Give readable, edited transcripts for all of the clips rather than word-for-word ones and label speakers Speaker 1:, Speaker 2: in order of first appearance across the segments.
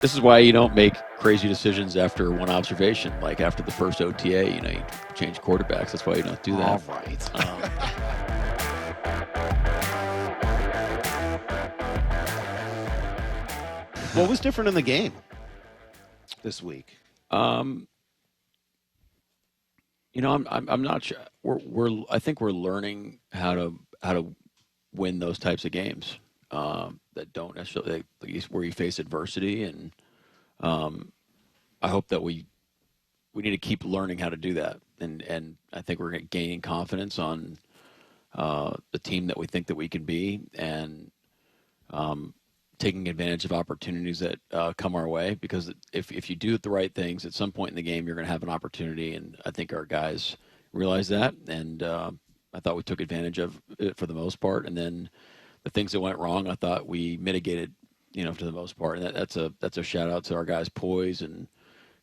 Speaker 1: This is why you don't make crazy decisions after one observation, like after the first OTA. You change quarterbacks. That's why you don't do that.
Speaker 2: All right. What was different in the game this week?
Speaker 1: I'm not sure. I think we're learning how to win those types of games that don't necessarily where you face adversity, and I hope that we need to keep learning how to do that, and I think we're gaining confidence on the team that we think that we can be, and taking advantage of opportunities that come our way, because if you do the right things, at some point in the game, you're going to have an opportunity, and I think our guys realize that, and I thought we took advantage of it for the most part, and then the things that went wrong, I thought we mitigated, for the most part, and that's a shout out to our guys' poise and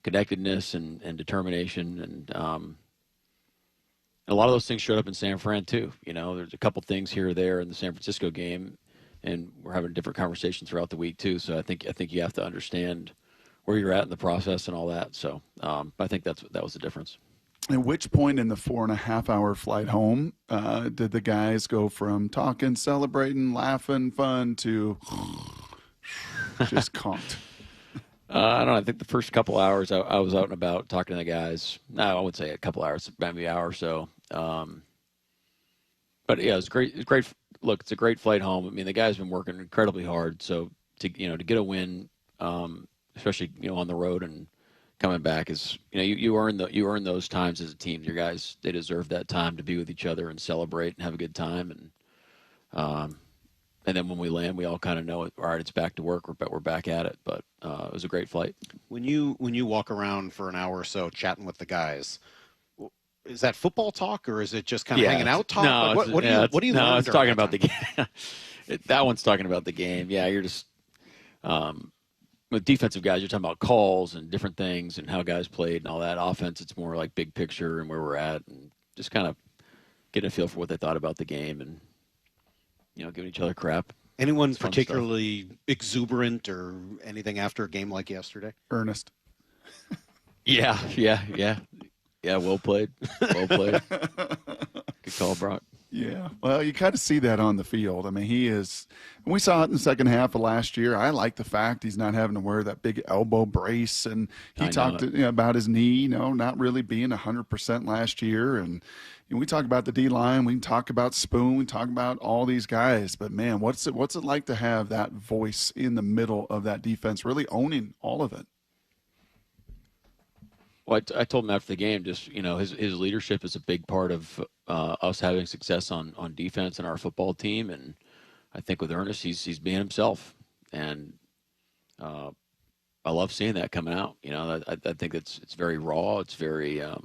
Speaker 1: connectedness and determination, and a lot of those things showed up in San Fran too. There's a couple things here or there in the San Francisco game, and we're having different conversations throughout the week too. So I think you have to understand where you're at in the process and all that. So I think that was the difference.
Speaker 3: At which point in the 4.5-hour flight home did the guys go from talking, celebrating, laughing, fun to just conked?
Speaker 1: I don't know. I think the first couple hours I was out and about talking to the guys. No, I would say a couple hours, maybe an hour or so. But yeah, it was great. It's great. Look, it's a great flight home. I mean, the guys have been working incredibly hard. So to get a win, especially on the road and coming back, is you earn those times as a team. Your guys, they deserve that time to be with each other and celebrate and have a good time. And then when we land, we all kind of know it. All right, it's back to work. We're back at it. But it was a great flight.
Speaker 2: When you walk around for an hour or so chatting with the guys, is that football talk or is it just kind of hanging out talk?
Speaker 1: No,
Speaker 2: what do you learn?
Speaker 1: No, it's talking about the game. That one's talking about the game. Yeah, you're just with defensive guys, you're talking about calls and different things and how guys played and all that. Offense, it's more like big picture and where we're at, and just kind of getting a feel for what they thought about the game and giving each other crap.
Speaker 2: Anyone particularly exuberant or anything after a game like yesterday?
Speaker 3: Ernest.
Speaker 1: Yeah. Well played. Good call, Brock.
Speaker 3: Yeah. Well, you kind of see that on the field. I mean, he is – we saw it in the second half of last year. I like the fact he's not having to wear that big elbow brace. And he talked about his knee, not really being 100% last year. And we talk about the D-line. We can talk about Spoon. We talk about all these guys. But, man, what's it like to have that voice in the middle of that defense, really owning all of it?
Speaker 1: Well, I told him after the game, just his leadership is a big part of us having success on defense and our football team, and I think with Ernest, he's being himself, and I love seeing that coming out. I think it's very raw. It's very it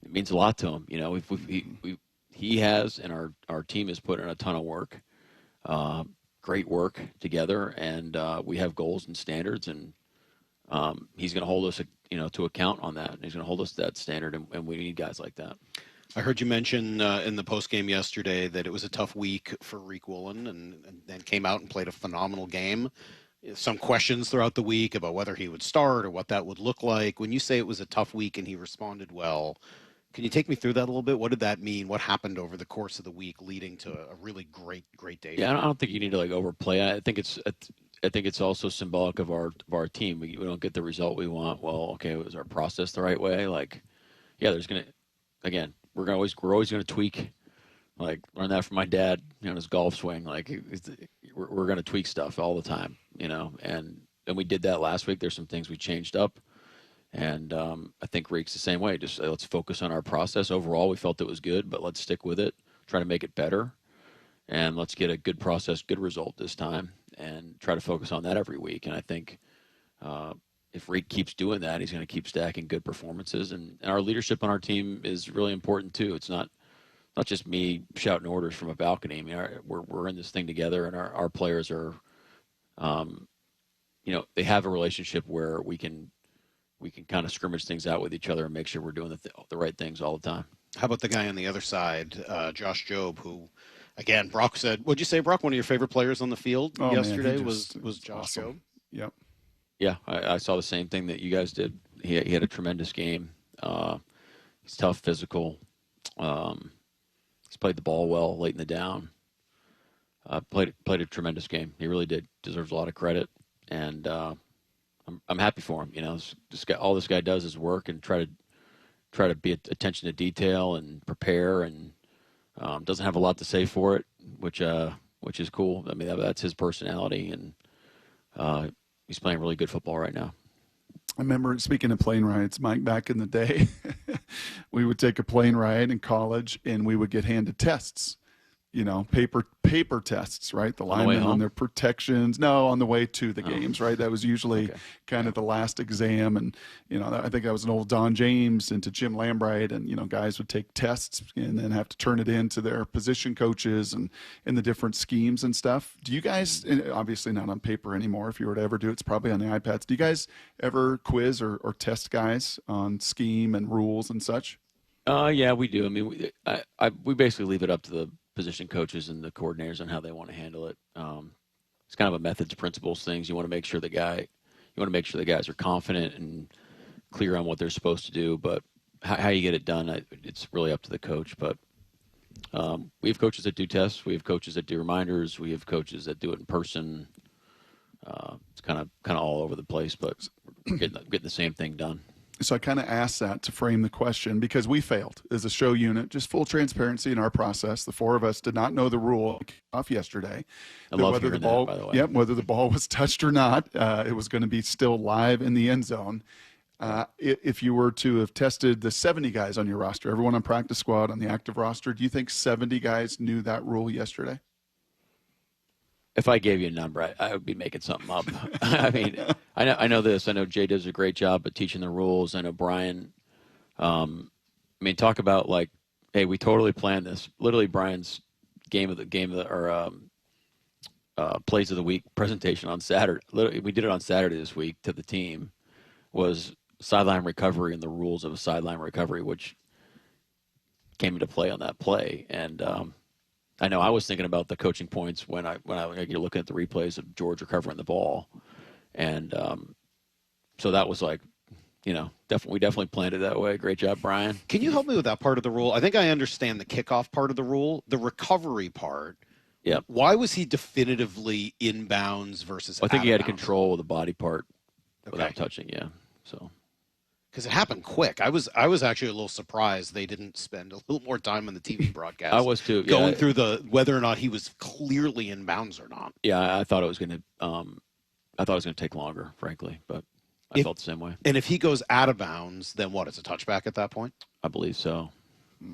Speaker 1: means a lot to him. He has, and our team has put in a ton of work, great work together, and we have goals and standards, and he's going to hold us to account on that. He's going to hold us to that standard, and we need guys like that.
Speaker 2: I heard you mention in the postgame yesterday that it was a tough week for Woolen, and then came out and played a phenomenal game. Some questions throughout the week about whether he would start or what that would look like. When you say it was a tough week and he responded well, can you take me through that a little bit? What did that mean? What happened over the course of the week leading to a really great day?
Speaker 1: Yeah, I don't think you need to overplay it. I think it's also symbolic of our team. We don't get the result we want. Well, okay, was our process the right way? We're always going to tweak. Learn that from my dad, his golf swing. We're going to tweak stuff all the time, and we did that last week. There's some things we changed up, and I think Reek's the same way. Just let's focus on our process. Overall, we felt it was good, but let's stick with it, try to make it better, and let's get a good process, good result this time, and try to focus on that every week. And I think if Reek keeps doing that, he's going to keep stacking good performances. And our leadership on our team is really important too. It's not just me shouting orders from a balcony. I mean, we're in this thing together, and our players are, they have a relationship where we can kind of scrimmage things out with each other and make sure we're doing the right things all the time.
Speaker 2: How about the guy on the other side, Josh Jobe, who, again, Brock said, what'd you say, Brock? One of your favorite players on the field yesterday was Josh
Speaker 3: awesome.
Speaker 2: Jobe?
Speaker 3: Yep.
Speaker 1: Yeah, I saw the same thing that you guys did. He had a tremendous game. He's tough, physical. He's played the ball well late in the down. Played a tremendous game. He really did. Deserves a lot of credit, and I'm happy for him. You know, this guy, all this guy does is work and try to be attention to detail and prepare, and doesn't have a lot to say for it, which is cool. I mean, that's his personality, and he's playing really good football right now.
Speaker 3: I remember, speaking of plane rides, Mike, back in the day, we would take a plane ride in college and we would get handed tests, you know, paper tests, right? The linemen on their protections. No, on the way to the games, right? That was usually kind of the last exam. And, you know, I think that was an old Don James into Jim Lambright. And, you know, guys would take tests and then have to turn it in to their position coaches and in the different schemes and stuff. Do you guys, obviously not on paper anymore, if you were to ever do it, it's probably on the iPads. Do you guys ever quiz or test guys on scheme and rules and such?
Speaker 1: Yeah, we do. I mean, we basically leave it up to the position coaches and the coordinators on how they want to handle it. It's kind of a methods, principles things. You want to make sure the guys are confident and clear on what they're supposed to do. But how you get it done, it's really up to the coach. But we have coaches that do tests. We have coaches that do reminders. We have coaches that do it in person. It's kind of all over the place, but we're getting the same thing done.
Speaker 3: So I kind of asked that to frame the question because we failed as a show unit. Just full transparency in our process. The four of us did not know the rule off yesterday.
Speaker 1: I love hearing that, by the way.
Speaker 3: Yep, whether the ball was touched or not, it was going to be still live in the end zone. If you were to have tested the 70 guys on your roster, everyone on practice squad, on the active roster, do you think 70 guys knew that rule yesterday?
Speaker 1: If I gave you a number, I would be making something up. I mean, I know this. I know Jay does a great job at teaching the rules. I know Brian. I mean, talk about like, hey, we totally planned this. Literally, Brian's plays of the week presentation on Saturday. Literally, we did it on Saturday this week to the team. Was sideline recovery and the rules of a sideline recovery, which came into play on that play. And I know I was thinking about the coaching points when you're looking at the replays of George recovering the ball, and so that was like, you know, we definitely planned it that way. Great job, Brian.
Speaker 2: Can you help me with that part of the rule? I think I understand the kickoff part of the rule, the recovery part.
Speaker 1: Yeah.
Speaker 2: Why was he definitively inbounds versus?
Speaker 1: I think he had control of the body part without touching. Yeah. So.
Speaker 2: Because it happened quick. I was actually a little surprised they didn't spend a little more time on the TV broadcast.
Speaker 1: I was too.
Speaker 2: Going through whether or not he was clearly in bounds or not.
Speaker 1: Yeah, I thought it was going to take longer, frankly, but I felt the same way.
Speaker 2: And if he goes out of bounds, then what? It's a touchback at that point.
Speaker 1: I believe so.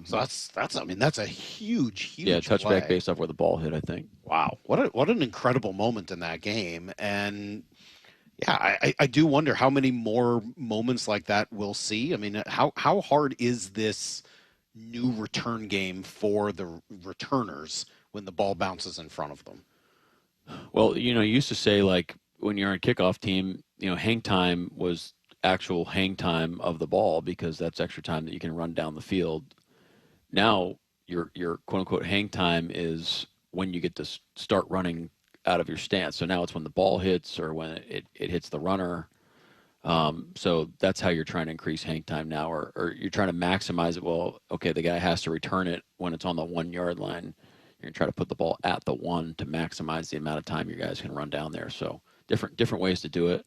Speaker 2: So that's a huge
Speaker 1: touchback
Speaker 2: play.
Speaker 1: based off where the ball hit, I think.
Speaker 2: Wow, what an incredible moment in that game. And yeah, I do wonder how many more moments like that we'll see. I mean, how hard is this new return game for the returners when the ball bounces in front of them?
Speaker 1: Well, you know, you used to say, like, when you're on a kickoff team, you know, hang time was actual hang time of the ball because that's extra time that you can run down the field. Now, your quote-unquote hang time is when you get to start running out of your stance. So now it's when the ball hits or when it hits the runner. So that's how you're trying to increase hang time now, or you're trying to maximize it. Well, okay, the guy has to return it when it's on the 1 yard line. You're going to try to put the ball at the 1 to maximize the amount of time your guys can run down there. So different ways to do it.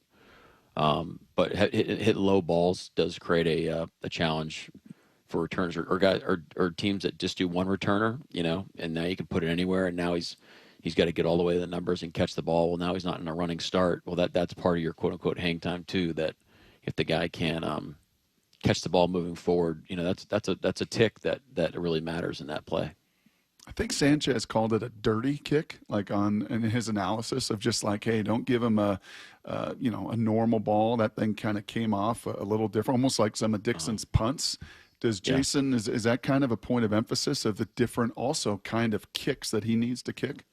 Speaker 1: But hit low balls does create a challenge for returners or guys or teams that just do one returner, you know, and now you can put it anywhere. And now he's got to get all the way to the numbers and catch the ball. Well, now he's not in a running start. Well, that's part of your quote unquote hang time too. That if the guy can catch the ball moving forward, you know, that's a tick that really matters in that play.
Speaker 3: I think Sanchez called it a dirty kick, like in his analysis of just like, hey, don't give him a normal ball. That thing kind of came off a little different, almost like some of Dixon's punts. Does Jason, is that kind of a point of emphasis of the different also kind of kicks that he needs to kick?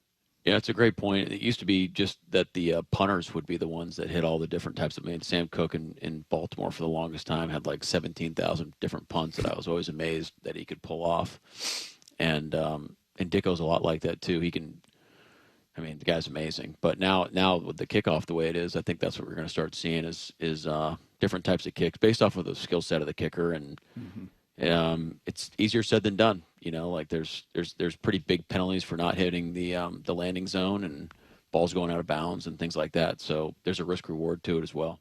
Speaker 1: Yeah, it's a great point. It used to be just that the punters would be the ones that hit all the different types of. I mean, Sam Cook in Baltimore for the longest time had like 17,000 different punts that I was always amazed that he could pull off. And Dicko's a lot like that too. He can. I mean, the guy's amazing. But now with the kickoff the way it is, I think that's what we're going to start seeing is different types of kicks based off of the skill set of the kicker, and it's easier said than done. Like there's pretty big penalties for not hitting the landing zone and balls going out of bounds and things like that. So there's a risk reward to it as well.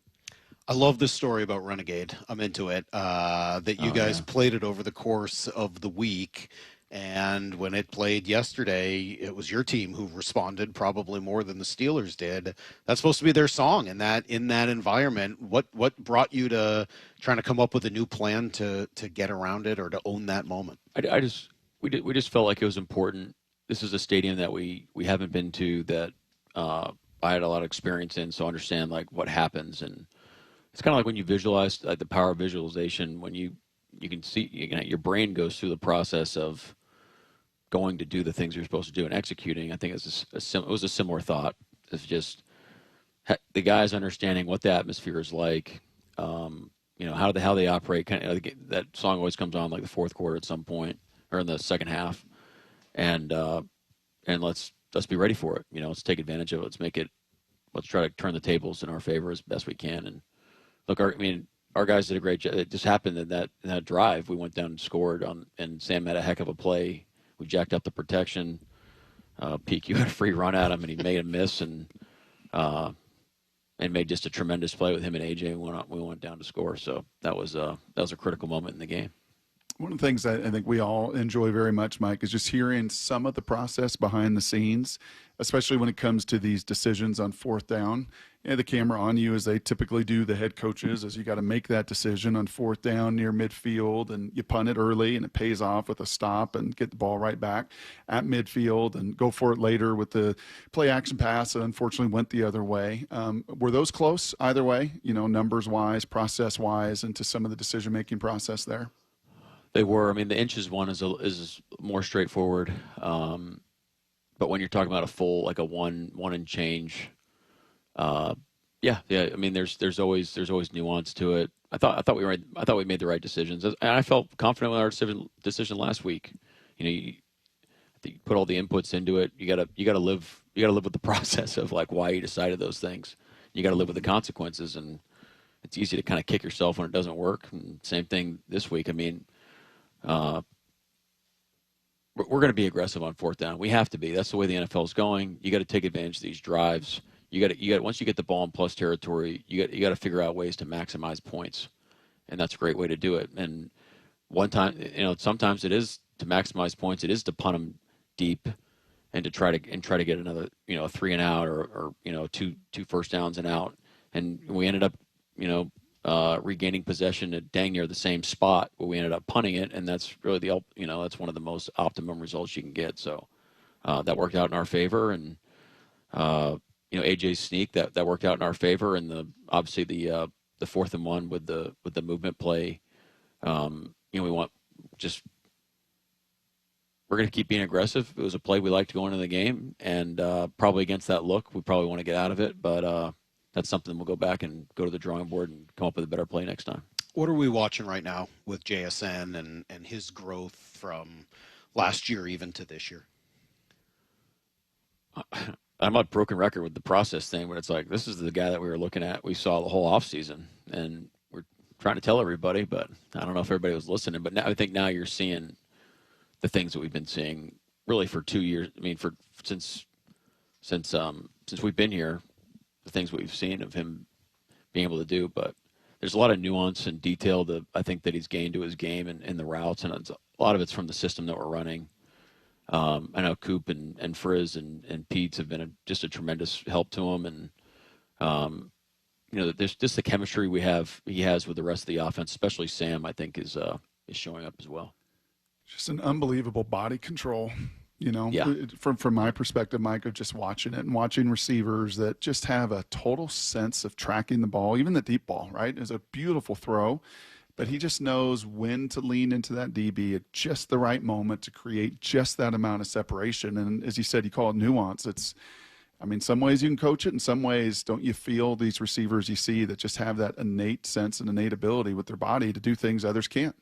Speaker 2: I love this story about Renegade. I'm into it. That you guys played it over the course of the week. And when it played yesterday, it was your team who responded probably more than the Steelers did. That's supposed to be their song in that environment. What brought you to trying to come up with a new plan to get around it or to own that moment?
Speaker 1: We just felt like it was important. This is a stadium that we haven't been to, that I had a lot of experience in, so I understand like what happens. And it's kind of like when you visualize, like the power of visualization, when you can see, your brain goes through the process of going to do the things you're supposed to do and executing. I think it was a similar thought. It's just the guys understanding what the atmosphere is like, how they operate. Kind of that song always comes on like the fourth quarter at some point or in the second half, and let's be ready for it. Let's take advantage of it. Let's try to turn the tables in our favor as best we can. And look, our guys did a great job. It just happened in that drive. We went down and scored and Sam had a heck of a play. We jacked up the protection. PQ had a free run at him, and he made a miss and made just a tremendous play with him and AJ. We went down to score. So that was a critical moment in the game.
Speaker 3: One of the things I think we all enjoy very much, Mike, is just hearing some of the process behind the scenes, especially when it comes to these decisions on fourth down. The camera on you, as they typically do, the head coaches, as you got to make that decision on fourth down near midfield, and you punt it early, and it pays off with a stop and get the ball right back at midfield and go for it later with the play action pass that unfortunately went the other way. Were those close either way, numbers-wise, process-wise, into some of the decision-making process there?
Speaker 1: They were. The inches one is more straightforward, but when you're talking about a full, like a one and change, there's always nuance to it. I thought we made the right decisions, and I felt confident with our decision last week. You put all the inputs into it. You gotta live with the process of like why you decided those things. You got to live with the consequences, and it's easy to kind of kick yourself when it doesn't work. And same thing this week. We're going to be aggressive on fourth down. We have to be. That's the way the NFL is going. You got to take advantage of these drives. You got once you get the ball in plus territory, you got to figure out ways to maximize points, and that's a great way to do it. And one time, sometimes it is to maximize points. It is to punt them deep and to try to get another, a 3 and out or two first downs and out. And we ended up, regaining possession at dang near the same spot where we ended up punting it, and that's really that's one of the most optimum results you can get. So that worked out in our favor, and AJ's sneak that worked out in our favor, and obviously the 4th and 1 with the movement play. We're going to keep being aggressive. It was a play we liked going into the game, and probably against that look, we probably want to get out of it, but. That's something we'll go back and go to the drawing board and come up with a better play next time.
Speaker 2: What are we watching right now with JSN and his growth from last year even to this year?
Speaker 1: I'm a broken record with the process thing, but it's like this is the guy that we were looking at. We saw the whole offseason, and we're trying to tell everybody, but I don't know if everybody was listening. But I think now you're seeing the things that we've been seeing really for 2 years. Since we've been here. The things we've seen of him being able to do, but there's a lot of nuance and detail that I think that he's gained to his game and in the routes, and a lot of it's from the system that we're running. I know Coop and Frizz and Pete's have been just a tremendous help to him, and there's just the chemistry he has with the rest of the offense, especially Sam. I think is showing up as well.
Speaker 3: Just an unbelievable body control. From my perspective, Mike, of just watching it and watching receivers that just have a total sense of tracking the ball, even the deep ball, right? It's a beautiful throw, but he just knows when to lean into that DB at just the right moment to create just that amount of separation. And as you said, you call it nuance. Some ways you can coach it, in some ways, don't you feel these receivers you see that just have that innate sense and innate ability with their body to do things others can't?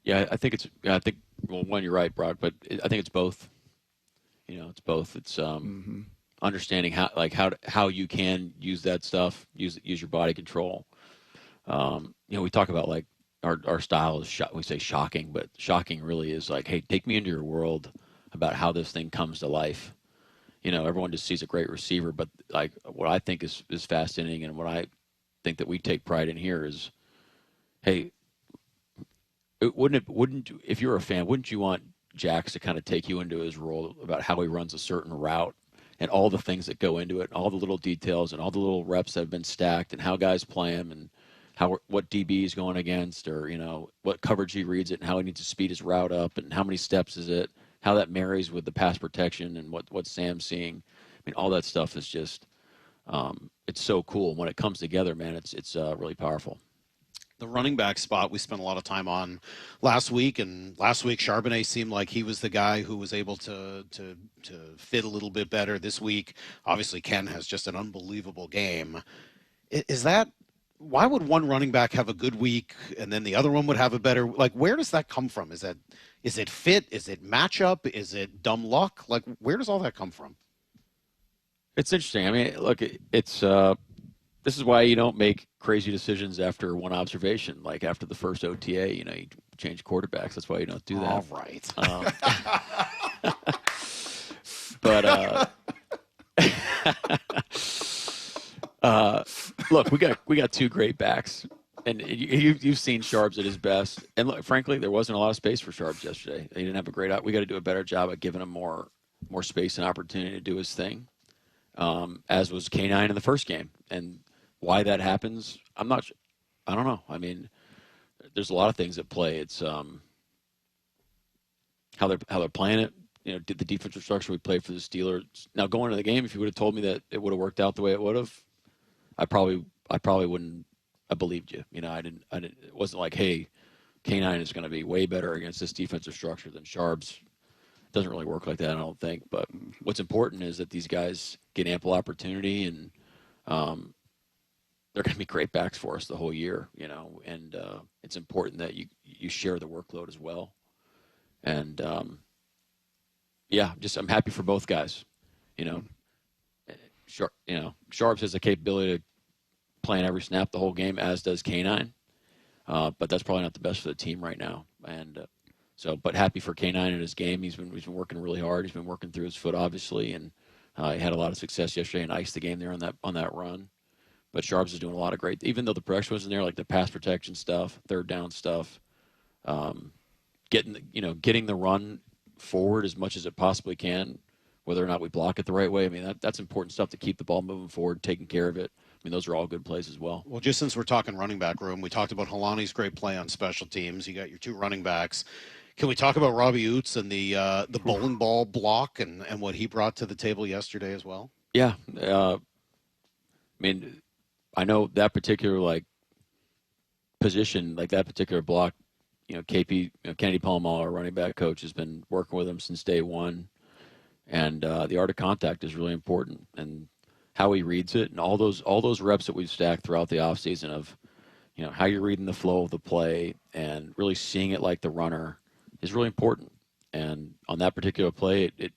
Speaker 1: Yeah, well, one, you're right, Brock, but I think it's both. It's both. It's understanding how you can use that stuff, use your body control. We talk about like our style is we say shocking, but shocking really is like, hey, take me into your world about how this thing comes to life. Everyone just sees a great receiver, but like what I think is fascinating and what I think that we take pride in here is, hey, if you're a fan, wouldn't you want Jax to kind of take you into his role about how he runs a certain route and all the things that go into it, all the little details and all the little reps that have been stacked and how guys play him and what DB he's going against, or what coverage he reads it and how he needs to speed his route up and how many steps is it, how that marries with the pass protection and what Sam's seeing. I mean, all that stuff is just it's so cool when it comes together, man. It's really powerful.
Speaker 2: The running back spot we spent a lot of time on last week, and last week Charbonnet seemed like he was the guy who was able to fit a little bit better. This week, obviously Ken has just an unbelievable game. Is that why would one running back have a good week and then the other one would have a better? Like, where does that come from? Is it fit? Is it matchup? Is it dumb luck? Like, where does all that come from?
Speaker 1: It's interesting. I mean, look, it's this is why you don't make crazy decisions after one observation. Like after the first OTA, you change quarterbacks. That's why you don't do that.
Speaker 2: All right.
Speaker 1: Look, we got two great backs, and you've seen Sharps at his best. And look, frankly, there wasn't a lot of space for Sharps yesterday. He didn't have a great out. We got to do a better job at giving him more space and opportunity to do his thing. As was K9 in the first game, and why that happens, I don't know. I mean, there's a lot of things at play. It's how they're playing it. Did the defensive structure we played for the Steelers. Now going into the game, if you would have told me that it would have worked out the way it would have, I probably wouldn't have believed you. I didn't. It wasn't like, hey, K9 is going to be way better against this defensive structure than Sharps. It doesn't really work like that, I don't think. But what's important is that these guys get ample opportunity, and they're going to be great backs for us the whole year. And it's important that you share the workload as well. And I'm happy for both guys. Sharps has the capability of playing every snap the whole game, as does K9. But that's probably not the best for the team right now. And but happy for K9 in his game. He's been working really hard. He's been working through his foot, obviously, and he had a lot of success yesterday and iced the game there on that run. But Sharps is doing a lot of great, even though the production wasn't there, like the pass protection stuff, third down stuff, getting the run forward as much as it possibly can, whether or not we block it the right way. I mean, that's important stuff to keep the ball moving forward, taking care of it. I mean, those are all good plays as well.
Speaker 2: Well, just since we're talking running back room, we talked about Helani's great play on special teams. You got your two running backs. Can we talk about Robbie Ouzts and the bowling ball block and what he brought to the table yesterday as well?
Speaker 1: Yeah. I mean, I know that particular position, like that particular block, KP, Kennedy Palomalo, our running back coach, has been working with him since day one. And the art of contact is really important, and how he reads it, and all those reps that we've stacked throughout the offseason of, how you're reading the flow of the play and really seeing it like the runner is really important. And on that particular play, it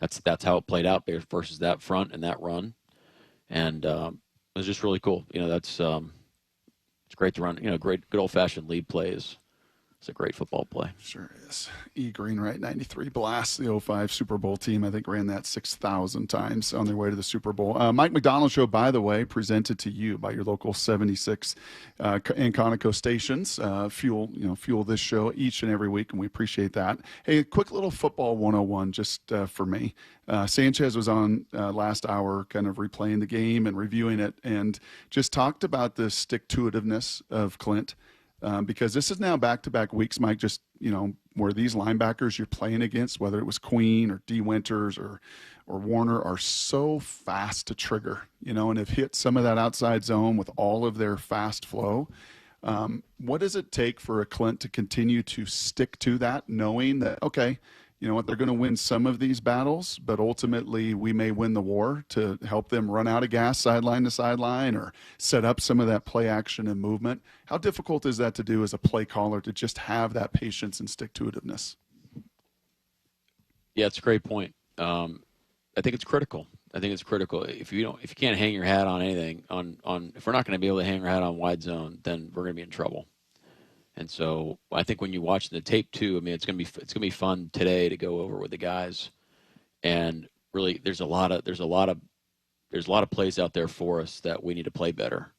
Speaker 1: that's how it played out versus that front and that run. And it was just really cool. It's great to run. Great good old fashioned lead plays. It's a great football play.
Speaker 3: Sure is. E. Greenwright, 93 Blast, the 05 Super Bowl team, I think ran that 6,000 times on their way to the Super Bowl. Mike Macdonald Show, by the way, presented to you by your local 76 and Conoco stations. Fuel this show each and every week, and we appreciate that. Hey, a quick little football 101 just for me. Sanchez was on last hour kind of replaying the game and reviewing it, and just talked about the stick-to-itiveness of Klint. Because this is now back-to-back weeks, Mike, just, where these linebackers you're playing against, whether it was Queen or D. Winters or Warner, are so fast to trigger, and have hit some of that outside zone with all of their fast flow. What does it take for a Klint to continue to stick to that, knowing that, okay, you know what, they're going to win some of these battles, but ultimately we may win the war, to help them run out of gas sideline to sideline or set up some of that play action and movement? How difficult is that to do as a play caller, to just have that patience and stick-to-itiveness?
Speaker 1: Yeah, it's a great point. I think it's critical. I think it's critical. If you can't hang your hat on anything, if we're not going to be able to hang our hat on wide zone, then we're going to be in trouble. And so I think when you watch the tape too, I mean, it's going to be fun today to go over with the guys. And really, there's a lot of plays out there for us that we need to play better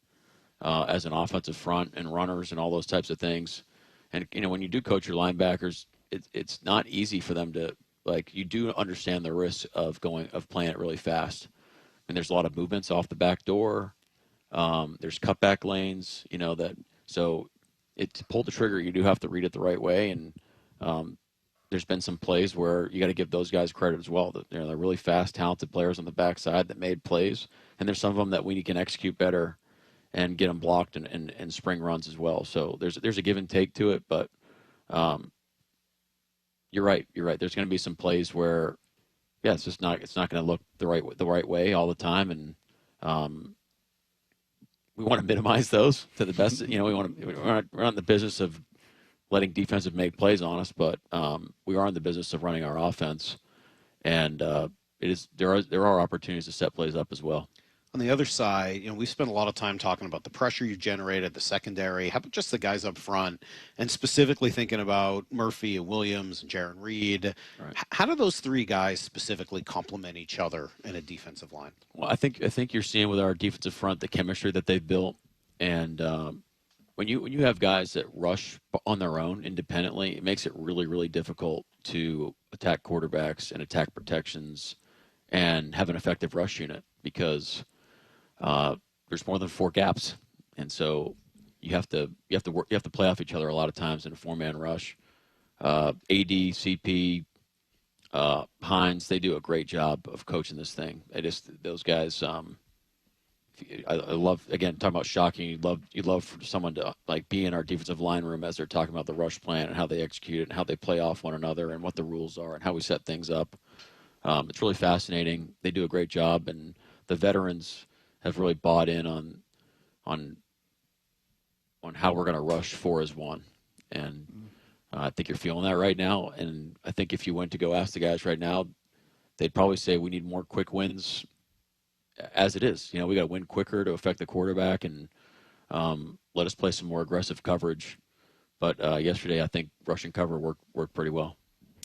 Speaker 1: as an offensive front and runners and all those types of things. And when you do coach your linebackers, it's not easy for them to, like, you do understand the risk of playing it really fast. And there's a lot of movements off the back door. There's cutback lanes, so to pull the trigger, you do have to read it the right way. And there's been some plays where you got to give those guys credit as well. They're really fast, talented players on the backside that made plays. And there's some of them that we can execute better and get them blocked and spring runs as well. So there's a give and take to it, but you're right. There's going to be some plays where, it's not going to look the right way all the time, and we want to minimize those to the best. We're not in the business of letting defensive make plays on us, but we are in the business of running our offense, and there are opportunities to set plays up as well.
Speaker 2: On the other side, we spent a lot of time talking about the pressure you've generated, the secondary. How about just the guys up front, and specifically thinking about Murphy and Williams and Jaron Reed? Right. How do those three guys specifically complement each other in a defensive line?
Speaker 1: Well, I think you're seeing with our defensive front the chemistry that they've built, and when you have guys that rush on their own independently, it makes it really, really difficult to attack quarterbacks and attack protections and have an effective rush unit, because there's more than 4 gaps, and so you have to play off each other a lot of times in a 4-man rush. AD, CP, Hines, they do a great job of coaching this thing. Those guys. I love, again, talking about shocking. You'd love for someone to be in our defensive line room as they're talking about the rush plan and how they execute it and how they play off one another and what the rules are and how we set things up. It's really fascinating. They do a great job, and the veterans have really bought in on how we're going to rush 4 as 1. And I think you're feeling that right now. And I think if you went to go ask the guys right now, they'd probably say we need more quick wins as it is. We got to win quicker to affect the quarterback and let us play some more aggressive coverage. But yesterday, I think rushing cover worked pretty well.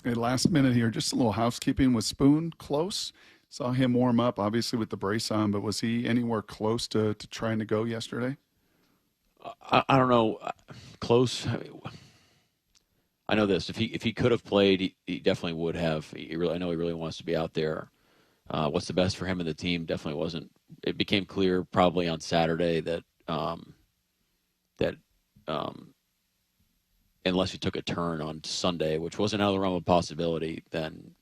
Speaker 3: Hey, last minute here, just a little housekeeping. Was Spoon close? Saw him warm up, obviously, with the brace on, but was he anywhere close to trying to go yesterday?
Speaker 1: I don't know. Close. I know this. If he could have played, he definitely would have. I know he really wants to be out there. What's the best for him and the team definitely wasn't. It became clear probably on Saturday that unless he took a turn on Sunday, which wasn't out of the realm of possibility, then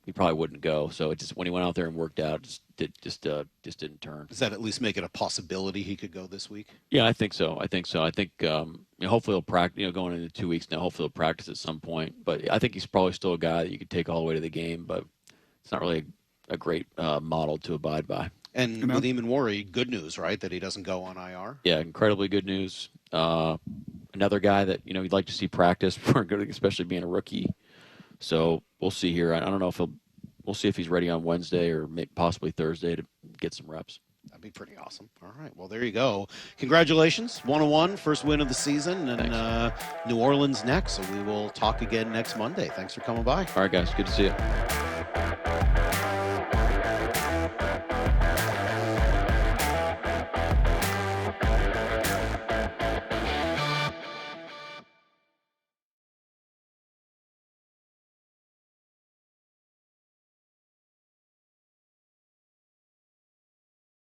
Speaker 1: he probably wouldn't go. So it just, when he went out there and worked out, just didn't turn.
Speaker 2: Does that at least make it a possibility he could go this week?
Speaker 1: Yeah, I think so. I think hopefully he'll practice. Going into 2 weeks now, hopefully he'll practice at some point. But I think he's probably still a guy that you could take all the way to the game. But it's not really a great model to abide by.
Speaker 2: And with Eamon Worry, good news, right? That he doesn't go on IR.
Speaker 1: Yeah, incredibly good news. Another guy that you'd like to see practice, especially being a rookie. So we'll see here. I don't know if we'll see if he's ready on Wednesday or possibly Thursday to get some reps.
Speaker 2: That'd be pretty awesome. All right. Well, there you go. Congratulations. 1-1, first win of the season. And New Orleans next. So we will talk again next Monday. Thanks for coming by.
Speaker 1: All right, guys. Good to see you.